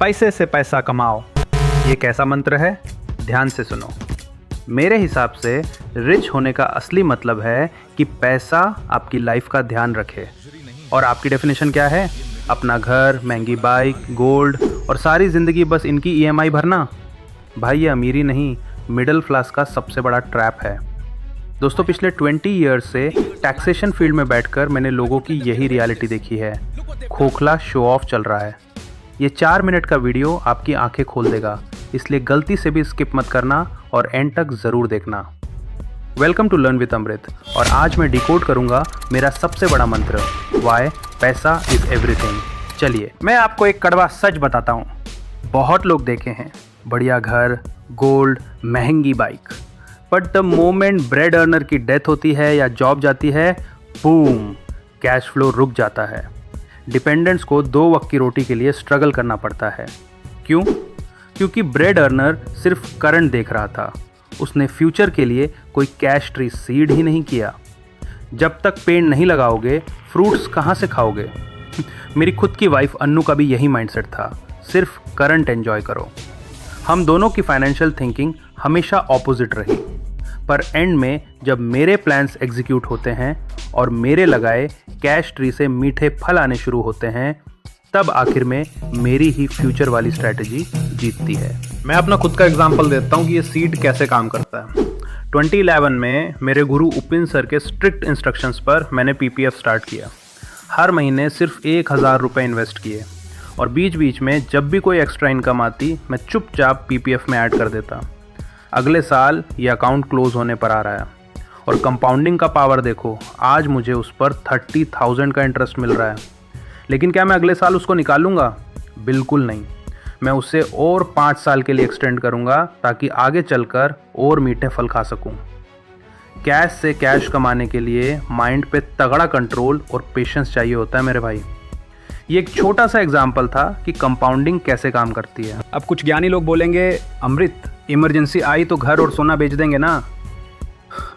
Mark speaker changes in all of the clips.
Speaker 1: पैसे से पैसा कमाओ, ये कैसा मंत्र है? ध्यान से सुनो। मेरे हिसाब से रिच होने का असली मतलब है कि पैसा आपकी लाइफ का ध्यान रखे। और आपकी डेफिनेशन क्या है? अपना घर, महंगी बाइक, गोल्ड और सारी ज़िंदगी बस इनकी ईएमआई भरना? भाई ये अमीरी नहीं, मिडिल क्लास का सबसे बड़ा ट्रैप है। दोस्तों पिछले 20 ईयर्स से टैक्सेशन फील्ड में बैठकर मैंने लोगों की यही रियलिटी देखी है। खोखला शो ऑफ चल रहा है। ये 4 मिनट का वीडियो आपकी आंखें खोल देगा, इसलिए गलती से भी स्किप मत करना और एंड तक ज़रूर देखना। वेलकम टू लर्न विद अमृत। और आज मैं डिकोड करूंगा मेरा सबसे बड़ा मंत्र, वाई पैसा इज़ एवरीथिंग। चलिए मैं आपको एक कड़वा सच बताता हूँ। बहुत लोग देखे हैं बढ़िया घर, गोल्ड, महंगी bike, but the moment bread earner की डेथ होती है या जॉब जाती है, बूम, कैश फ्लो रुक जाता है। डिपेंडेंट्स को 2 वक्त की रोटी के लिए स्ट्रगल करना पड़ता है। क्यों? क्योंकि ब्रेड अर्नर सिर्फ करंट देख रहा था, उसने फ्यूचर के लिए कोई कैश ट्री सीड ही नहीं किया। जब तक पेड़ नहीं लगाओगे, फ्रूट्स कहाँ से खाओगे? मेरी खुद की वाइफ अन्नू का भी यही माइंडसेट था, सिर्फ करंट एंजॉय करो। हम दोनों की फाइनेंशियल थिंकिंग हमेशा ऑपोजिट रही, पर एंड में जब मेरे प्लान्स एग्जीक्यूट होते हैं और मेरे लगाए कैश ट्री से मीठे फल आने शुरू होते हैं, तब आखिर में मेरी ही फ्यूचर वाली स्ट्रैटेजी जीतती है। मैं अपना खुद का एग्जांपल देता हूँ कि ये सीड कैसे काम करता है। 2011 में मेरे गुरु उपिन सर के स्ट्रिक्ट इंस्ट्रक्शंस पर मैंने पीपीएफ स्टार्ट किया। हर महीने सिर्फ 1000 रुपये इन्वेस्ट किए और बीच बीच में जब भी कोई एक्स्ट्रा इनकम आती मैं चुपचाप पीपीएफ में ऐड कर देता। अगले साल ये अकाउंट क्लोज होने पर आ रहा है और कंपाउंडिंग का पावर देखो, आज मुझे उस पर 30,000 का इंटरेस्ट मिल रहा है। लेकिन क्या मैं अगले साल उसको निकालूंगा? बिल्कुल नहीं। मैं उसे और 5 साल के लिए एक्सटेंड करूंगा ताकि आगे चलकर और मीठे फल खा सकूं। कैश से कैश कमाने के लिए माइंड पे तगड़ा कंट्रोल और पेशेंस चाहिए होता है मेरे भाई। ये एक छोटा सा एग्जाम्पल था कि कंपाउंडिंग कैसे काम करती है। अब कुछ ज्ञानी लोग बोलेंगे, अमृत इमरजेंसी आई तो घर और सोना बेच देंगे ना?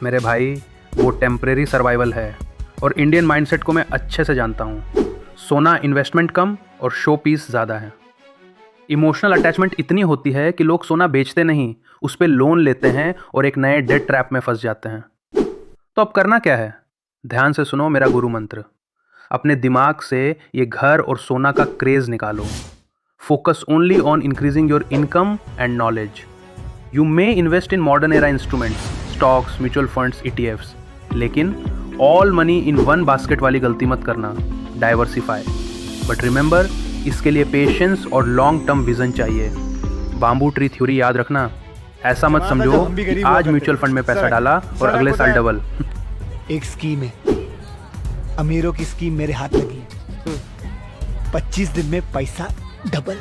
Speaker 1: मेरे भाई वो टेम्परेरी सर्वाइवल है और इंडियन माइंडसेट को मैं अच्छे से जानता हूँ। सोना इन्वेस्टमेंट कम और शो पीस ज़्यादा है। इमोशनल अटैचमेंट इतनी होती है कि लोग सोना बेचते नहीं, उस पर लोन लेते हैं और एक नए डेट ट्रैप में फंस जाते हैं। तो अब करना क्या है? ध्यान से सुनो मेरा गुरु मंत्र। अपने दिमाग से ये घर और सोना का क्रेज निकालो। Focus only on increasing your income and knowledge. You may invest in modern era instruments, stocks, mutual funds, ETFs, लेकिन all money in one basket वाली गलती मत करना। डाइवर्सिफाई, बट रिमेंबर इसके लिए पेशेंस और लॉन्ग टर्म विजन चाहिए। Bamboo tree theory याद रखना। ऐसा मत समझो कि आज म्यूचुअल फंड में पैसा डाला और अगले साल डबल।
Speaker 2: एक स्कीम है, अमीरों की स्कीम मेरे हाथ लगी है। 25 दिन में पैसा डबल।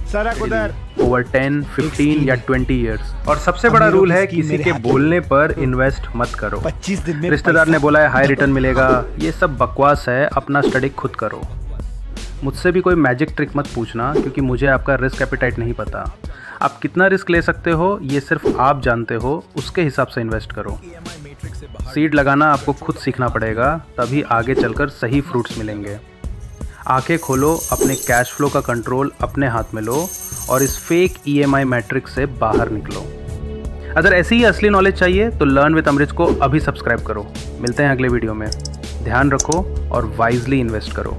Speaker 2: सरक उधर।
Speaker 1: ओवर 10, 15 या 20 ईयर्स। और सबसे बड़ा रूल है, किसी के बोलने पर इन्वेस्ट मत करो।
Speaker 2: 25 दिन में
Speaker 1: रिश्तेदार ने बोला है हाई रिटर्न मिलेगा, ये सब बकवास है। अपना स्टडी खुद करो। मुझसे भी कोई मैजिक ट्रिक मत पूछना, क्योंकि मुझे आपका रिस्क एपिटाइट नहीं पता। आप कितना रिस्क ले सकते हो ये सिर्फ आप जानते हो, उसके हिसाब से इन्वेस्ट करो। सीड लगाना आपको खुद सीखना पड़ेगा, तभी आगे चलकर सही फ्रूट्स मिलेंगे। आंखें खोलो, अपने कैश फ्लो का कंट्रोल अपने हाथ में लो और इस फेक EMI मैट्रिक्स से बाहर निकलो। अगर ऐसी ही असली नॉलेज चाहिए तो लर्न विद अमृत को अभी सब्सक्राइब करो। मिलते हैं अगले वीडियो में। ध्यान रखो और वाइजली इन्वेस्ट करो।